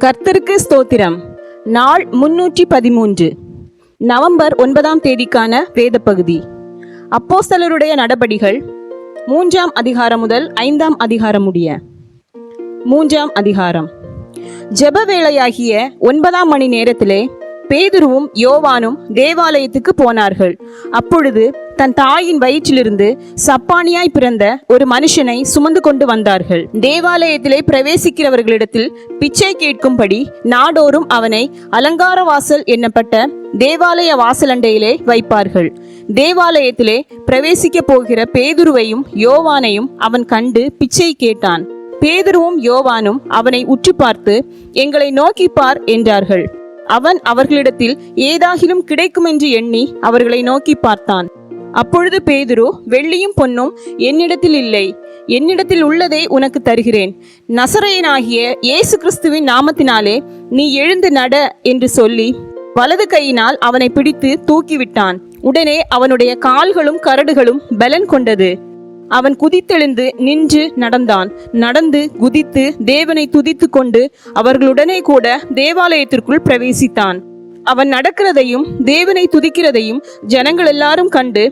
கர்த்தருக்கு ஸ்தோத்திரம். நாள் 313, நவம்பர் 9ஆம் தேதிக்கான வேத பகுதி. அப்போஸ்தலருடைய நடபடிகள் 3ஆம் அதிகாரம் முதல் 5ஆம் அதிகாரம் முடிய. 3ஆம் அதிகாரம். ஜெப வேளையாகிய 9ஆம் மணி நேரத்திலே பேதுருவும் யோவானும் தேவாலயத்துக்கு போனார்கள். அப்பொழுது தன் தாயின் வயிற்றிலிருந்து சப்பானியாய் பிறந்த ஒரு மனுஷனை சுமந்து கொண்டு வந்தார்கள். தேவாலயத்திலே பிரவேசிக்கிறவர்களிடத்தில் பிச்சை கேட்கும்படி நாடோறும் அவனை அலங்கார வாசல் என்னப்பட்ட தேவாலய வாசலண்டையிலே வைப்பார்கள். தேவாலயத்திலே பிரவேசிக்க போகிற பேதுருவையும் யோவானையும் அவன் கண்டு பிச்சை கேட்டான். பேதுருவும் யோவானும் அவனை உற்று பார்த்து, எங்களை நோக்கி பார் என்றார்கள். அவன் அவர்களிடத்தில் ஏதாகிலும் கிடைக்கும் என்று எண்ணி அவர்களை நோக்கி பார்த்தான். அப்பொழுது பேதுரு, வெள்ளியும் பொன்னும் என்னிடத்தில் இல்லை, என்னிடத்தில் உள்ளதை உனக்கு தருகிறேன். நசரேயனாகிய இயேசு கிறிஸ்துவின் நாமத்தினாலே நீ எழுந்து நட என்று சொல்லி வலது கையினால் அவனை பிடித்து தூக்கிவிட்டான். உடனே அவனுடைய கால்களும் கரடுகளும் பலன் கொண்டது. அவன் குதித்தெழுந்து நின்று நடந்தான். நடந்து குதித்து தேவனை துதித்து கொண்டு அவர்களுடனே கூட தேவாலயத்திற்குள் பிரவேசித்தான். அவன் நடக்கிறதையும் தேவனை துதிக்கிறதையும் ஜனங்கள் எல்லாரும் கண்டு,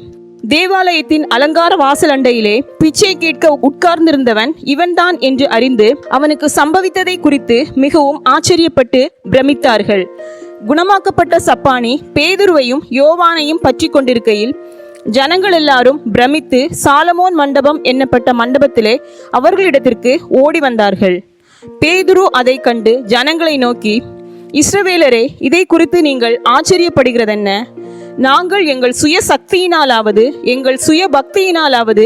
தேவாலயத்தின் அலங்கார வாசல் அண்டையிலே பிச்சை கேட்க உட்கார்ந்திருந்தவன் இவன்தான் என்று அறிந்து அவனுக்கு சம்பவித்ததை குறித்து மிகவும் ஆச்சரியப்பட்டு பிரமித்தார்கள். குணமாக்கப்பட்ட சப்பானி பேதுருவையும் யோவானையும் பற்றி கொண்டிருக்கையில் ஜனங்கள் எல்லாரும் பிரமித்து சாலமோன் மண்டபம் என்னப்பட்ட மண்டபத்திலே அவர்களிடத்திற்கு ஓடி வந்தார்கள். பேதுரு அதை கண்டு ஜனங்களை நோக்கி, இஸ்ரவேலரே, இதை குறித்து நீங்கள் ஆச்சரியப்படுகிறதென்ன? நாங்கள் எங்கள் சுய சக்தியினாலாவது எங்கள் சுய பக்தியினாலாவது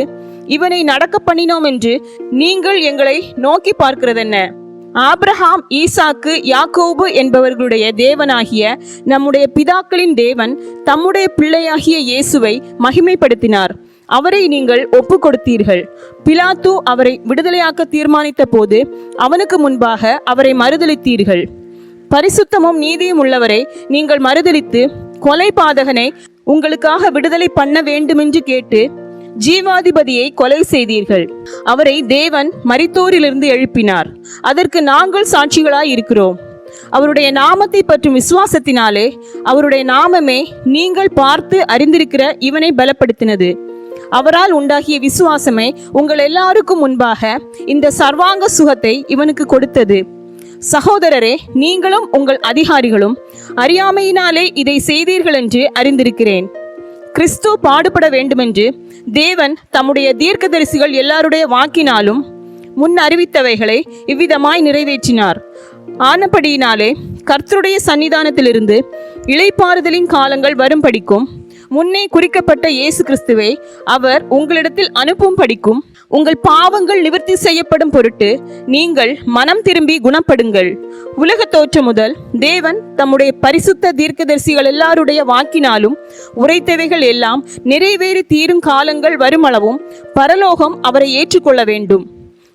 இவனை நடக்க பண்ணினோம் என்று நீங்கள் எங்களை நோக்கி பார்க்கிறதென்ன? ஆபிரகாம், ஈசாக்கு, யாக்கோபு என்பவர்களுடைய தேவனாகிய நம்முடைய பிதாக்களின் தேவன் தம்முடைய பிள்ளையாகிய இயேசுவை மகிமைப்படுத்தினார். அவரை நீங்கள் ஒப்பு கொடுத்தீர்கள். பிலாத்து அவரை விடுதலையாக்க தீர்மானித்த போது அவனுக்கு முன்பாக அவரை மறுதலித்தீர்கள். பரிசுத்தமும் நீதியும் உள்ளவரை நீங்கள் மறுதலித்து கொலை பாதகனை உங்களுக்காக விடுதலை பண்ண வேண்டுமென்று கேட்டு ஜீவாதிபதியை கொலை செய்தீர்கள். அவரை தேவன் மரித்தோரிலிருந்து எழுப்பினார். அதற்கு நாங்கள் சாட்சிகளாய் இருக்கிறோம். அவருடைய நாமத்தை பற்றும் விசுவாசத்தினாலே அவருடைய நாமமே நீங்கள் பார்த்து அறிந்திருக்கிற இவனை பலப்படுத்தினது. அவரால் உண்டாகிய விசுவாசமே உங்கள் எல்லாருக்கும் முன்பாக இந்த சர்வாங்க சுகத்தை இவனுக்கு கொடுத்தது. சகோதரரே, நீங்களும் உங்கள் அதிகாரிகளும் அறியாமையினாலே இதை செய்தீர்கள் என்று அறிந்திருக்கிறேன். கிறிஸ்து பாடுபட வேண்டுமென்று தேவன் தம்முடைய தீர்க்கதரிசிகள் எல்லாருடைய வாக்கினாலும் முன் அறிவித்தவைகளை இவ்விதமாய் நிறைவேற்றினார். ஆனபடியினாலே கர்த்தருடைய சன்னிதானத்திலிருந்து இளைப்பாறுதலின் காலங்கள் வரும்படிக்கும் முன்னே குறிக்கப்பட்ட இயேசு கிறிஸ்துவை அவர் உங்களிடத்தில் அனுப்பும் படிக்கும் உங்கள் பாவங்கள் நிவர்த்தி செய்யப்படும் பொருட்டு நீங்கள் மனம் திரும்பி குணப்படுங்கள். உலக தோற்றம் முதல் தேவன் தம்முடைய பரிசுத்த தீர்க்கதரிசிகள் எல்லாருடைய வாக்கினாலும் உரைத்தவைகள் எல்லாம் நிறைவேறி தீரும் காலங்கள் வருமளவும் பரலோகம் அவரை ஏற்றுக்கொள்ள வேண்டும்.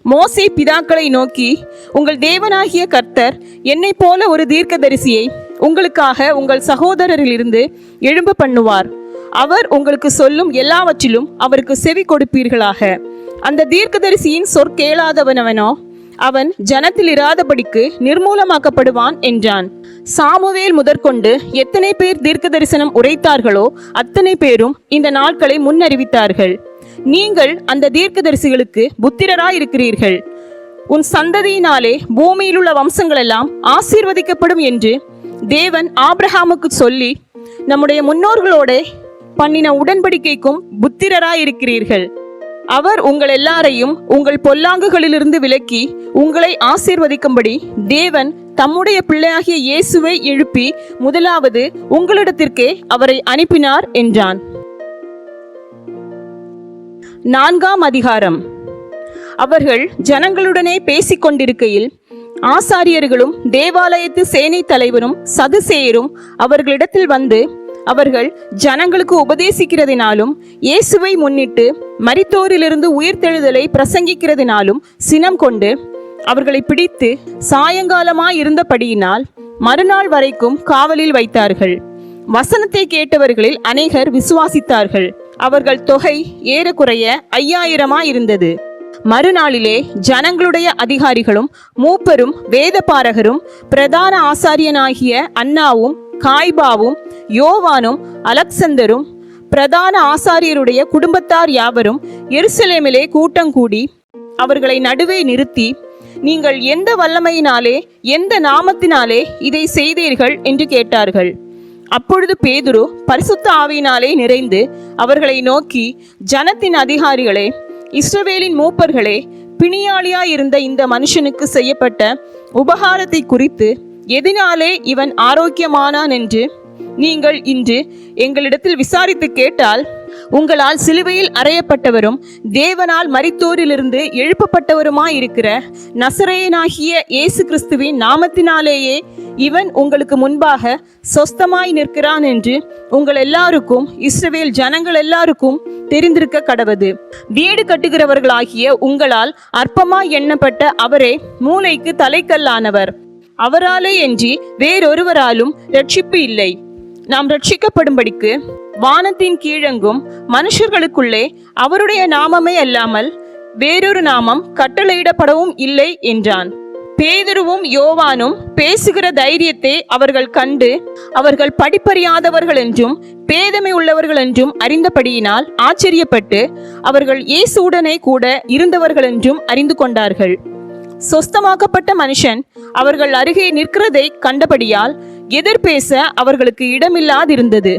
மோசே பிதாக்களை நோக்கி, உங்கள் தேவனாகிய கர்த்தர் என்னை போல ஒரு தீர்க்கதரிசியை உங்களுக்காக உங்கள் சகோதரரிலிருந்து எழும்ப பண்ணுவார். அவர் உங்களுக்கு சொல்லும் எல்லாவற்றிலும் அவருக்கு செவி கொடுப்பீர்களாக. அந்த தீர்க்கதரிசியின் சொற்கேளாதவனவனோ அவன் ஜனத்தில் இராதபடிக்கு நிர்மூலமாக்கப்படுவான் என்றான். சாமுவேல் முதற்கொண்டு எத்தனை பேர் தீர்க்க தரிசனம் உரைத்தார்களோ அத்தனை பேரும் இந்த நாட்களை முன்னறிவித்தார்கள். நீங்கள் அந்த தீர்க்கதரிசிகளுக்கு புத்திரராய் இருக்கிறீர்கள். உன் சந்ததியினாலே பூமியிலுள்ள வம்சங்கள் எல்லாம் ஆசீர்வதிக்கப்படும் என்று தேவன் ஆபிரகாமுக்கு சொல்லி நம்முடைய முன்னோர்களோட பண்ணின உடன்படிக்கைக்கும் புத்திரராய் இருக்கிறீர்கள். அவர் உங்கள் எல்லாரையும் உங்கள் பொல்லாங்குகளிலிருந்து விலக்கி உங்களை ஆசீர்வதிக்கும்படி தேவன் தம்முடைய பிள்ளையாகிய இயேசுவை எழுப்பி முதலாவது உங்களிடத்திற்கே அவரை அனுப்பினார் என்றான். 4ஆம் அதிகாரம். அவர்கள் ஜனங்களுடனே பேசிக் கொண்டிருக்கையில் ஆசாரியர்களும் தேவாலயத்து சேனை தலைவரும் சதுசேயரும் அவர்களிடத்தில் வந்து, அவர்கள் ஜனங்களுக்கு உபதேசிக்கிறதினாலும் இயேசுவை முன்னிட்டு மரித்தோரிலிருந்து உயிர்த்தெழுதலை பிரசங்கிக்கிறதினாலும் சினம் கொண்டு அவர்களை பிடித்து சாயங்காலமாய் இருந்தபடியினால் மறுநாள் வரைக்கும் காவலில் வைத்தார்கள். வசனத்தை கேட்டவர்களில் அநேகர் விசுவாசித்தார்கள். அவர்கள் தொகை ஏறக்குறைய 5000 இருந்தது. மறுநாளிலே ஜனங்களுடைய அதிகாரிகளும் மூப்பரும் வேதபாரகரும் பிரதான ஆசாரியனாகிய அன்னாவும் காய்பாவும் யோவானும் அலெக்சந்தரும் பிரதான ஆசாரியருடைய குடும்பத்தார் யாவரும் எருசலேமிலே கூட்டங்கூடி அவர்களை நடுவே நிறுத்தி, நீங்கள் எந்த வல்லமையினாலே எந்த நாமத்தினாலே இதை செய்தீர்கள் என்று கேட்டார்கள். அப்பொழுது பேதுரு பரிசுத்த ஆவியினாலே நிறைந்து அவர்களை நோக்கி, ஜனத்தின் அதிகாரிகளே, இஸ்ரவேலின் மூப்பர்களே, பிணியாளியாயிருந்த இந்த மனுஷனுக்கு செய்யப்பட்ட உபகாரத்தை குறித்து எதினாலே இவன் ஆரோக்கியமானான் என்று நீங்கள் இன்று எங்களிடத்தில் விசாரித்து கேட்டால், உங்களால் சிலுவையில் அறையப்பட்டவரும் தேவனால் மரித்தோரிலிருந்து எழுப்பப்பட்டவருமாயிருக்கிற நசரேயனாகிய இயேசு கிறிஸ்துவின் நாமத்தினாலேயே இவன் உங்களுக்கு முன்பாக சொஸ்தமாய் நிற்கிறான் என்று உங்கள் எல்லாருக்கும் இஸ்ரவேல் ஜனங்கள் எல்லாருக்கும் தெரிந்திருக்க கடவது. வீடு கட்டுகிறவர்களாகிய உங்களால் அற்பமாய் எண்ணப்பட்ட அவரே மூலைக்கு தலைக்கல்லானவர். அவராலே என்று வேறொருவராலும் ரட்சிப்பு இல்லை. நாம் ரட்சிக்கப்படும்படிக்கு வானத்தின் கீழெங்கும் மனுஷர்களுக்குள்ளே அவருடைய நாமமே அல்லாமல் வேறொரு நாமம் கட்டளையிடப்படவும் இல்லை என்றான். பேதுருவும் யோவானும் பேசுகிற தைரியத்தை அவர்கள் கண்டு, அவர்கள் படிப்பறியாதவர்கள் என்றும் பேதமை உள்ளவர்கள் என்றும் அறிந்தபடியினால் ஆச்சரியப்பட்டு, அவர்கள் இயேசுவுடனே கூட இருந்தவர்கள் என்றும் அறிந்து கொண்டார்கள். சொஸ்தமாக்கப்பட்ட மனுஷன் அவர்கள் அருகே நிற்கிறதை கண்டபடியால் எதிர்பேச அவர்களுக்கு இடமில்லாதிருந்தது.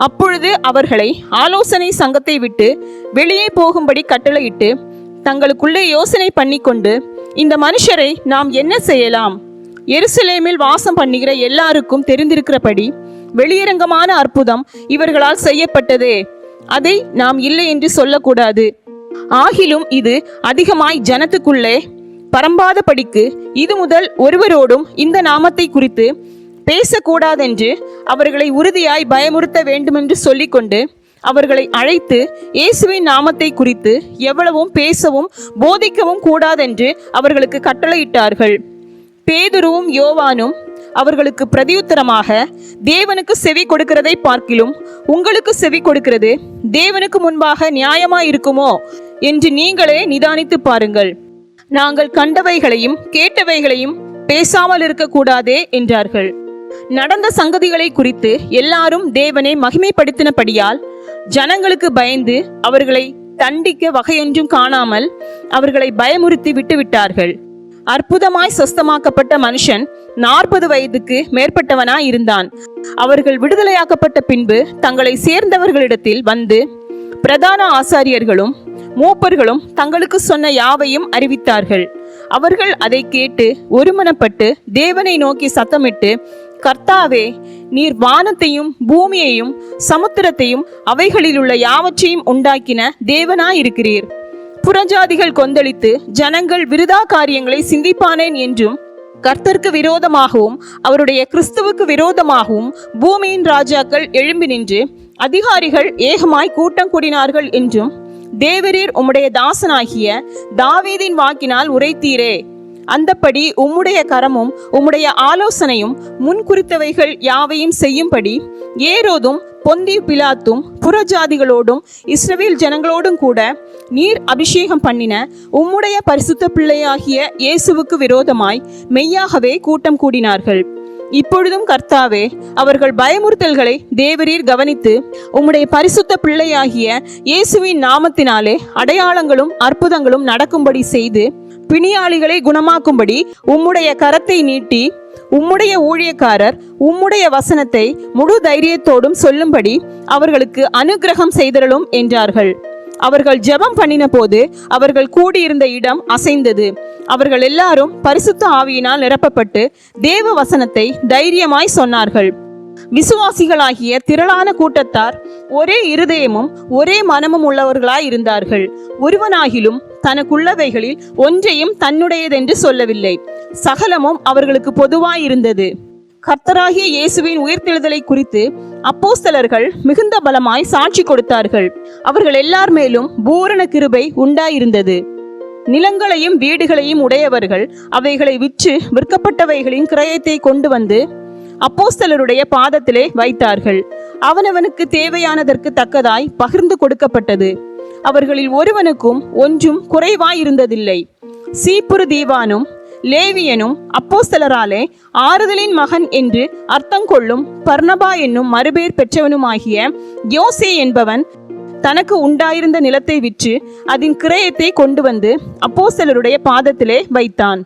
அப்பொழுது அவர்களை ஆலோசனை சங்கத்தை விட்டு வெளியே போகும்படி கட்டளையிட்டு தங்களுக்குள்ளே யோசனை பண்ணி கொண்டு, இந்த மனுஷரை நாம் என்ன செய்யலாம்? எருசலேமில் வாசம் பண்ணுகிற எல்லாருக்கும் தெரிந்திருக்கிறபடி வெளியரங்கமான அற்புதம் இவர்களால் செய்யப்பட்டதே, அதை நாம் இல்லை என்று சொல்லக்கூடாது. ஆகிலும் இது அதிகமாய் ஜனத்துக்குள்ளே பரம்பாதபடிக்கு இது முதல் ஒருவரோடும் இந்த நாமத்தை குறித்து பேசக்கூடாதென்று அவர்களை உறுதியாய் பயமுறுத்த வேண்டுமென்று சொல்லிக்கொண்டு அவர்களை அழைத்து இயேசுவின் நாமத்தை குறித்து எவ்வளவும் பேசவும் போதிக்கவும் கூடாதென்று அவர்களுக்கு கட்டளையிட்டார்கள். பேதுருவும் யோவானும் அவர்களுக்கு பிரதியுத்தரமாக, தேவனுக்கு செவி கொடுக்கிறதை பார்க்கிலும் உங்களுக்கு செவி கொடுக்கிறது தேவனுக்கு முன்பாக நியாயமாயிருக்குமோ என்று நீங்களே நிதானித்து பாருங்கள். நாங்கள் கண்டவைகளையும் கேட்டவைகளையும் பேசாமல் இருக்கக்கூடாதே என்றார்கள். நடந்த சங்கதிகளை குறித்து எல்லாரும் தேவனை மகிமைப்படுத்தினபடியால் ஜனங்களுக்கு பயந்து அவர்களை தண்டிக்க வகையொன்றும் காணாமல் அவர்களை பயமுறுத்தி விட்டுவிட்டார்கள். அற்புதமாய் சொஸ்தமாக்கப்பட்ட மனுஷன் 40 வயதுக்கு மேற்பட்டவனாய் இருந்தான். அவர்கள் விடுதலையாக்கப்பட்ட பின்பு தங்களை சேர்ந்தவர்களிடத்தில் வந்து பிரதான ஆசாரியர்களும் மூப்பர்களும் தங்களுக்கு சொன்ன யாவையும் அறிவித்தார்கள். அவர்கள் அதை கேட்டு ஒருமனப்பட்டு தேவனை நோக்கி சத்தமிட்டு, கர்த்தாவே, நீர் வானத்தையும் பூமியையும் சமுத்திரத்தையும் அவைகளில் உள்ள யாவற்றையும் உண்டாக்கின தேவனாயிருக்கிறீர். புறஜாதிகள் கொந்தளித்து ஜனங்கள் விருதா காரியங்களை சிந்திப்பானேன் என்றும், கர்த்தருக்கு விரோதமாகவும் அவருடைய கிறிஸ்துவுக்கு விரோதமாகவும் பூமியின் ராஜாக்கள் எழும்பி நின்று அதிகாரிகள் ஏகமாய் கூட்டம் கூடினார்கள் என்றும் தேவரீர் உம்முடைய தாசனாகிய தாவீதின் வாக்கினால் உரைத்தீரே. அந்தப்படி உம்முடைய கரமும் உம்முடைய ஆலோசனையும் முன்குறித்தவைகள் யாவையும் செய்யும்படி ஏரோதும் பொந்தியு பிலாத்தும் புறஜாதிகளோடும் இஸ்ரவேல் ஜனங்களோடும் கூட நீர் அபிஷேகம் பண்ணின உம்முடைய பரிசுத்த பிள்ளையாகிய இயேசுவுக்கு விரோதமாய் மெய்யாகவே கூட்டம் கூடினார்கள். இப்பொழுதும் கர்த்தாவே, அவர்கள் பயமுறுத்தல்களை தேவரீர் கவனித்து உம்முடைய பரிசுத்த பிள்ளையாகிய இயேசுவின் நாமத்தினாலே அடையாளங்களும் அற்புதங்களும் நடக்கும்படி செய்து பிணியாளிகளை குணமாக்கும்படி உம்முடைய கரத்தை நீட்டி உம்முடைய ஊழியக்காரர் உம்முடைய வசனத்தை முழு தைரியத்தோடும் சொல்லும்படி அவர்களுக்கு அனுக்கிரகம் செய்தருளும் என்றார்கள். அவர்கள் ஜெபம் பண்ணின போது அவர்கள் கூடியிருந்த இடம் அசைந்தது. அவர்கள் எல்லாரும் பரிசுத்த ஆவியினால் நிரப்பப்பட்டு தேவ வசனத்தை தைரியமாய் சொன்னார்கள். விசுவாசிகளாகிய திரளான கூட்டத்தார் ஒரே இருதயமும் ஒரே மனமும் உள்ளவர்களாய் இருந்தார்கள். ஒருவனாகிலும் தனக்குள்ளவைகளில் ஒன்றையும் தன்னுடையதென்று சொல்லவில்லை. சகலமும் அவர்களுக்கு பொதுவாயிருந்தது. கர்த்தராகிய இயேசுவின் உயிர்த்தெழுதலை குறித்து அப்போஸ்தலர்கள் மிகுந்த பலமாய் சாட்சி கொடுத்தார்கள். அவர்கள் எல்லார் மேலும் பூரண கிருபை உண்டாயிருந்தது. நிலங்களையும் வீடுகளையும் உடையவர்கள் அவைகளை விற்று விற்கப்பட்டவைகளின் கிரயத்தை கொண்டு வந்து அப்போஸ்தலருடைய பாதத்திலே வைத்தார்கள். அவனவனுக்கு தேவையானதற்கு தக்கதாய் பகிர்ந்து கொடுக்கப்பட்டது. அவர்களில் ஒருவனுக்கும் ஒன்றும் குறைவாயிருந்ததில்லை. சீப்புரு தீவானும் லேவியனும் அப்போஸ்தலராலே ஆறுதலின் மகன் என்று அர்த்தம் கொள்ளும் பர்னபா என்னும் மறுபேர் பெற்றவனுமாகிய யோசே என்பவன் தனக்கு உண்டாயிருந்த நிலத்தை விற்று அதன் கிரயத்தை கொண்டு வந்து அப்போஸ்தலருடைய பாதத்திலே வைத்தான்.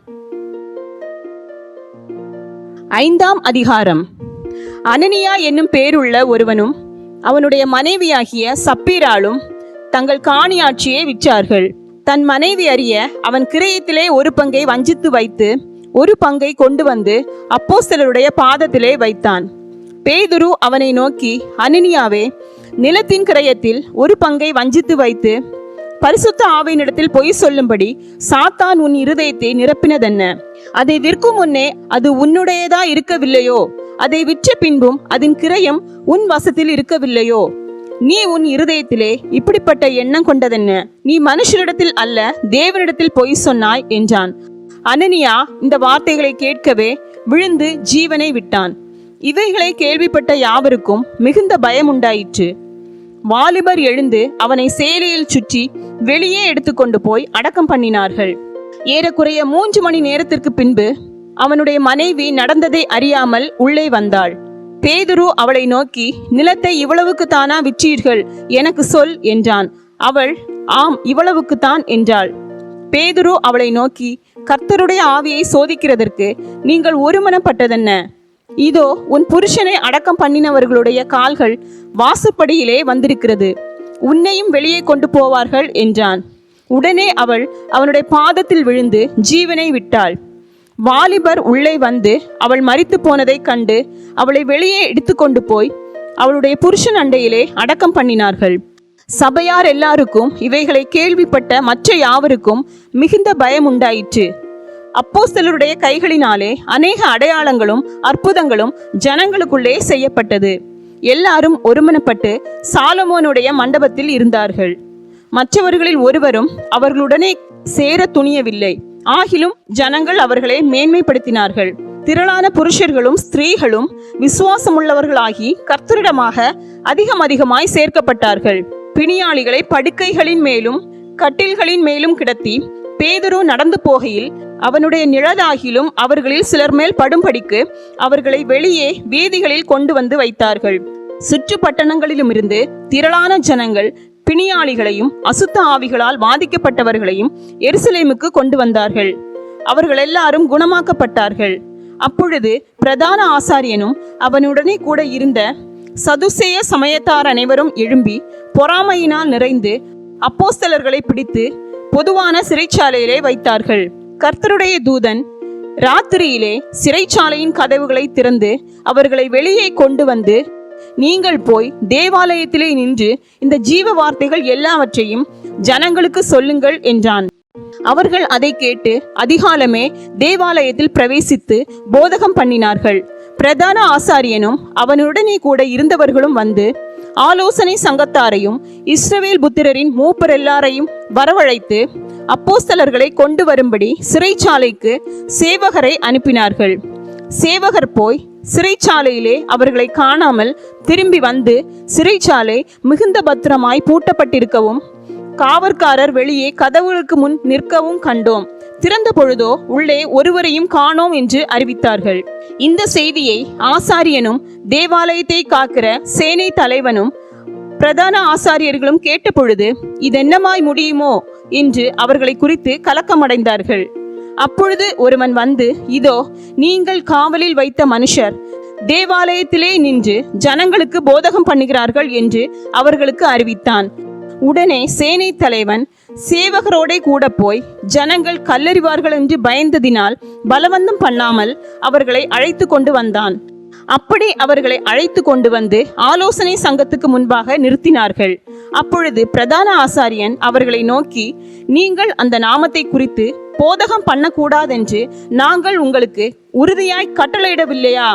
5ஆம் அதிகாரம். அனனியா என்னும் பேருள்ள ஒருவனும் அவனுடைய மனைவியாகிய சப்பீராலும் தங்கள் காணியாட்சியை விற்றார்கள். தன் மனைவி அறிய அவன் கிரயத்திலே ஒரு பங்கை வஞ்சித்து வைத்து ஒரு பங்கை கொண்டு வந்து அப்போஸ்தலருடைய பாதத்திலே வைத்தான். பேதுரு அவனை நோக்கி, அனனியாவே, நிலத்தின் கிரயத்தில் ஒரு பங்கை வஞ்சித்து வைத்து பரிசுத்த ஆவியினிடத்தில் பொய் சொல்லும்படி சாத்தான் உன் இருதயத்தை நிரப்பினதென்ன? அதை விற்கும் முன்னே அது உன்னுடையதா இருக்கவில்லையோ? அதை விற்ற பின்பும் அதன் கிரயம் உன் வசத்தில் இருக்கவில்லையோ? நீ உன் இருதயத்திலே இப்படிப்பட்ட எண்ணம் கொண்டதென்ன? நீ மனுஷரிடத்தில் அல்ல, தேவனிடத்தில் பொய் சொன்னாய் என்றான். அனனியா இந்த வார்த்தைகளை கேட்கவே விழுந்து ஜீவனை விட்டான். இவைகளை கேள்விப்பட்ட யாவருக்கும் மிகுந்த பயம் உண்டாயிற்று. வாலிபர் எழுந்து அவனை சேலையில் சுற்றி வெளியே எடுத்துக்கொண்டு போய் அடக்கம் பண்ணினார்கள். ஏறக்குறைய 3 மணி நேரத்திற்கு பின்பு அவனுடைய மனைவி நடந்ததை அறியாமல் உள்ளே வந்தாள். பேதுரு அவளை நோக்கி, நிலத்தை இவ்வளவுக்கு தானா விற்றீர்கள்? எனக்கு சொல் என்றான். அவள், ஆம், இவ்வளவுக்கு தான் என்றாள். பேதுரு அவளை நோக்கி, கர்த்தருடைய ஆவியை சோதிக்கிறதற்கு நீங்கள் ஒருமனப்பட்டதென்ன? இதோ உன் புருஷனை அடக்கம் பண்ணினவர்களுடைய கால்கள் வாசற்படியிலே வந்திருக்கிறது, உன்னையும் வெளியே கொண்டு போவார்கள் என்றான். உடனே அவள் அவனுடைய பாதத்தில் விழுந்து ஜீவனை விட்டாள். வாலிபர் உள்ளே வந்து அவள் மரித்து போனதை கண்டு அவளை வெளியே எடுத்துக்கொண்டு போய் அவளுடைய புருஷன் அண்டையிலே அடக்கம் பண்ணினார்கள். சபையார் எல்லாருக்கும் இவைகளை கேள்விப்பட்ட மற்ற யாவருக்கும் மிகுந்த பயம் உண்டாயிற்று. அப்போஸ்தலருடைய கைகளினாலே அநேக அடையாளங்களும் அற்புதங்களும் ஜனங்களுக்குள்ளே செய்யப்பட்டது. எல்லாரும் ஒருமனப்பட்டு சாலமோனுடைய மண்டபத்தில் இருந்தார்கள். மற்றவர்களில் ஒருவரும் அவர்களுடனே சேர துணியவில்லை. ஆகிலும் ஜனங்கள் அவர்களை மேன்மைப்படுத்தினார்கள். திரளான புருஷர்களும் ஸ்திரீகளும் விசுவாசமுள்ளவர்களாகி கர்த்தரிடமாக அதிகமாய் சேர்க்கப்பட்டார்கள். பிணியாளிகளை படுக்கைகளின் மேலும் கட்டில்களின் மேலும் கிடத்தி பேதுரு நடந்து போகையில் அவனுடைய நிழலாகிலும் அவர்களில் சிலர் மேல் படும்படிக்கு அவர்களை வெளியே வீதிகளில் கொண்டு வந்து வைத்தார்கள். சுற்று பட்டணங்களிலுமிருந்து திரளான ஜனங்கள் பிணியாளிகளையும் அசுத்த ஆவிகளால் பாதிக்கப்பட்டவர்களையும் எருசலேமுக்கு கொண்டு வந்தார்கள். அவர்கள் எல்லாரும் குணமாக்கப்பட்டார்கள். அப்பொழுது பிரதான ஆசாரியனும் அவனுடனே கூட இருந்த சதுசேய சமயத்தார் அனைவரும் எழும்பி பொறாமையினால் நிறைந்து அப்போஸ்தலர்களை பிடித்து பொதுவான சிறைச்சாலையிலே வைத்தார்கள். கர்த்தருடைய தூதன் ராத்திரியிலே சிறைச்சாலையின் கதவுகளை திறந்து அவர்களை வெளியே கொண்டு வந்து, நீங்கள் போய் தேவாலயத்திலே நின்று இந்த ஜீவ வார்த்தைகள் எல்லாவற்றையும் ஜனங்களுக்கு சொல்லுங்கள் என்றான். அவர்கள் அதை கேட்டு அதிகாலமே தேவாலயத்தில் பிரவேசித்து போதகம் பண்ணினார்கள். பிரதான ஆசாரியனும் அவனுடனே கூட இருந்தவர்களும் வந்து ஆலோசனை சங்கத்தாரையும் இஸ்ரவேல் புத்திரரின் மூப்பர் எல்லாரையும் வரவழைத்து அப்போஸ்தலர்களை கொண்டு வரும்படி சிறைச்சாலைக்கு சேவகரை அனுப்பினார்கள். சேவகர் போய் சிறைச்சாலையிலே அவர்களை காணாமல் திரும்பி வந்து சிறைச்சாலை மிகுந்த பத்திரமாய் பூட்டப்பட்டிருக்கவும் காவற்காரர் வெளியே கதவுகளுக்கு முன் நிற்கவும் கண்டோம். திறந்த பொழுதோ உள்ளே ஒருவரையும் காணோம் என்று அறிவித்தார்கள். இந்த செய்தியை ஆசாரியனும் தேவாலயத்தை காக்கிற சேனை தலைவனும் பிரதான ஆசாரியர்களும் கேட்டபொழுது இதென்னமாய் முடியுமோ என்று அவர்களை குறித்து கலக்கமடைந்தார்கள். அப்பொழுது ஒருவன் வந்து, இதோ நீங்கள் காவலில் வைத்த மனுஷர் தேவாலயத்திலே நின்று ஜனங்களுக்கு போதகம் பண்ணுகிறார்கள் என்று அவர்களுக்கு அறிவித்தான். உடனே சேனை தலைவன் சேவகரோடே கூட போய் ஜனங்கள் கல்லறிவார்கள் என்று பயந்ததினால் பலவந்தம் பண்ணாமல் அவர்களை அழைத்து கொண்டு வந்தான். அப்படி அவர்களை அழைத்து கொண்டு வந்து ஆலோசனை சங்கத்துக்கு முன்பாக நிறுத்தினார்கள். அப்பொழுது பிரதான ஆசாரியன் அவர்களை நோக்கி, நீங்கள் அந்த நாமத்தை குறித்து போதகம் பண்ணக்கூடாதென்று நாங்கள் உங்களுக்கு உறுதியாய் கட்டளையிடவில்லையா?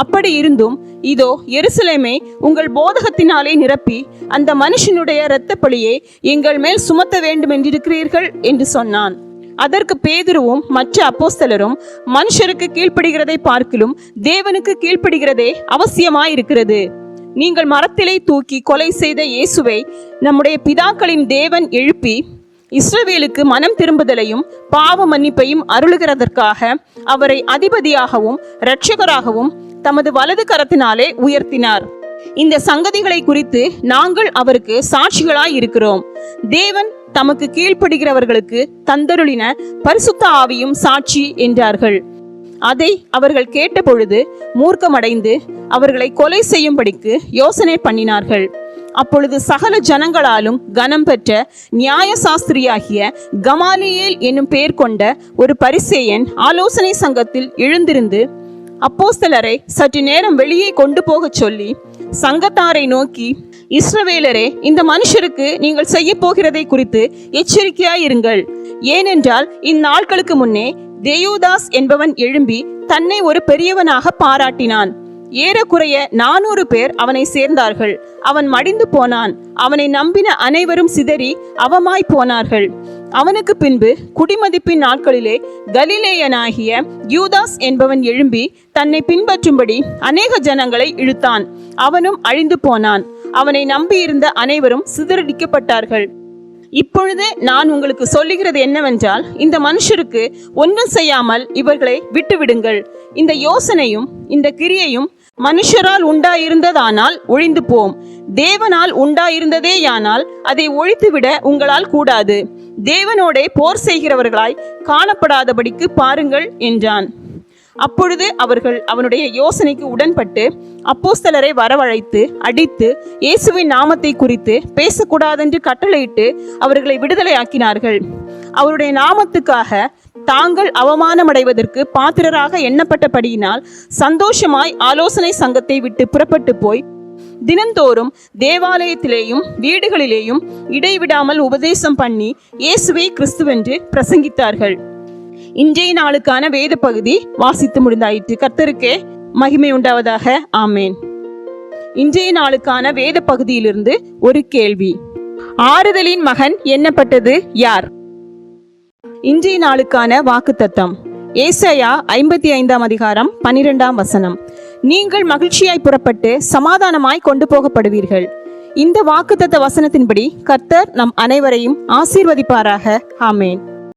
அப்படி இருந்தும் இதோ எருசலேமை உங்கள் போதகத்தினாலே நிரப்பி அந்த மனுஷனுடைய இரத்த பழியை எங்கள் மேல் சுமத்த வேண்டும் என்றிருக்கிறீர்கள் என்று சொன்னான். அதற்கு பேதுருவும் மற்ற அப்போஸ்தலரும், மனுஷருக்கு கீழ்ப்படுகிறதை பார்க்கிலும் தேவனுக்கு கீழ்ப்படுகிறதே அவசியமாயிருக்கிறது. நீங்கள் மரத்திலே தூக்கி கொலை செய்த இயேசுவை நம்முடைய பிதாக்களின் தேவன் எழுப்பி இஸ்ரவேலுக்கு மனம் திரும்புதலையும் பாவ மன்னிப்பையும் அருளுகிறதற்காக அவரை அதிபதியாகவும் இரட்சகராகவும் தமது வலது கரத்தினாலே உயர்த்தினார். இந்த சங்கதிகளை குறித்து நாங்கள் அவருக்கு சாட்சிகளாய் இருக்கிறோம். தேவன் தமக்கு கீழ்ப்படுகிறவர்களுக்கு தந்தருளின பரிசுத்த ஆவியும் சாட்சி என்றார்கள். அதை அவர்கள் கேட்டபொழுது மூர்க்கமடைந்து அவர்களை கொலை செய்யும்படிக்கு யோசனை பண்ணினார்கள். அப்பொழுது சகல ஜனங்களாலும் கனம் பெற்ற நியாய சாஸ்திரியாகிய கமாலியேல் என்னும் பெயர் கொண்ட ஒரு பரிசேயன் ஆலோசனை சங்கத்தில் எழுந்திருந்து அப்போஸ்தலரை சற்று நேரம் வெளியே கொண்டு போகச் சொல்லி சங்கத்தாரை நோக்கி, இஸ்ரவேலரே, இந்த மனுஷருக்கு நீங்கள் செய்ய போகிறதை குறித்து எச்சரிக்கையாயிருங்கள். ஏனென்றால் இந்நாட்களுக்கு முன்னே தேயூதாஸ் என்பவன் எழும்பி தன்னை ஒரு பெரியவனாக பாராட்டினான். ஏறக்குறைய 400 பேர் அவனை சேர்ந்தார்கள். அவன் மடிந்து போனான். அவனை நம்பின அனைவரும் சிதறி அவமாய் போனார்கள். அவனுக்கு பின்பு குடிமதிப்பின் நாட்களிலே கலிலேயனாகிய யூதாஸ் என்பவன் எழும்பி தன்னை பின்பற்றும்படி அநேக ஜனங்களை இழுத்தான். அவனும் அழிந்து போனான். அவனை நம்பியிருந்த அனைவரும் சிதறடிக்கப்பட்டார்கள். இப்பொழுது நான் உங்களுக்கு சொல்லுகிறது என்னவென்றால், இந்த மனுஷருக்கு ஒன்றும் செய்யாமல் இவர்களை விட்டுவிடுங்கள். இந்த யோசனையும் இந்த கிரியையும் மனுஷரால் உண்டாயிருந்ததானால் ஒழிந்து போம். தேவனால் உண்டாயிருந்ததேயானால் அதை ஒழித்துவிட உங்களால் கூடாது. தேவனோடே போர் செய்கிறவர்களாய் காணப்படாதபடிக்கு பாருங்கள் என்றான். அப்பொழுது அவர்கள் அவனுடைய யோசனைக்கு உடன்பட்டு அப்போஸ்தலரை வரவழைத்து அடித்து இயேசுவின் நாமத்தை குறித்து பேசக்கூடாதென்று கட்டளையிட்டு அவர்களை விடுதலையாக்கினார்கள். அவருடைய நாமத்துக்காக தாங்கள் அவமானமடைவதற்கு பாத்திரராக எண்ணப்பட்டபடியினால் சந்தோஷமாய் ஆலோசனை சங்கத்தை விட்டு புறப்பட்டு போய் தினந்தோறும் தேவாலயத்திலேயும் வீடுகளிலேயும் இடைவிடாமல் உபதேசம் பண்ணி இயேசுவை கிறிஸ்துவென்று பிரசங்கித்தார்கள். இன்றைய நாளுக்கான வேத பகுதி வாசித்து முடிந்தாயிற்று. கர்த்தருக்கே மகிமை உண்டாவதாக. ஆமேன். இன்றைய நாளுக்கான வேத பகுதியிலிருந்து ஒரு கேள்வி. ஆறுதலின் மகன் எண்ணப்பட்டது யார்? இன்றைய நாளுக்கான வாக்குத்தத்தம் ஏசாயா 55 அதிகாரம் 12 வசனம். நீங்கள் மகிழ்ச்சியாய் புறப்பட்டு சமாதானமாய் கொண்டு போகப்படுவீர்கள். இந்த வாக்குத்தத்த வசனத்தின்படி கர்த்தர் நம் அனைவரையும் ஆசீர்வதிப்பாராக. ஆமேன்.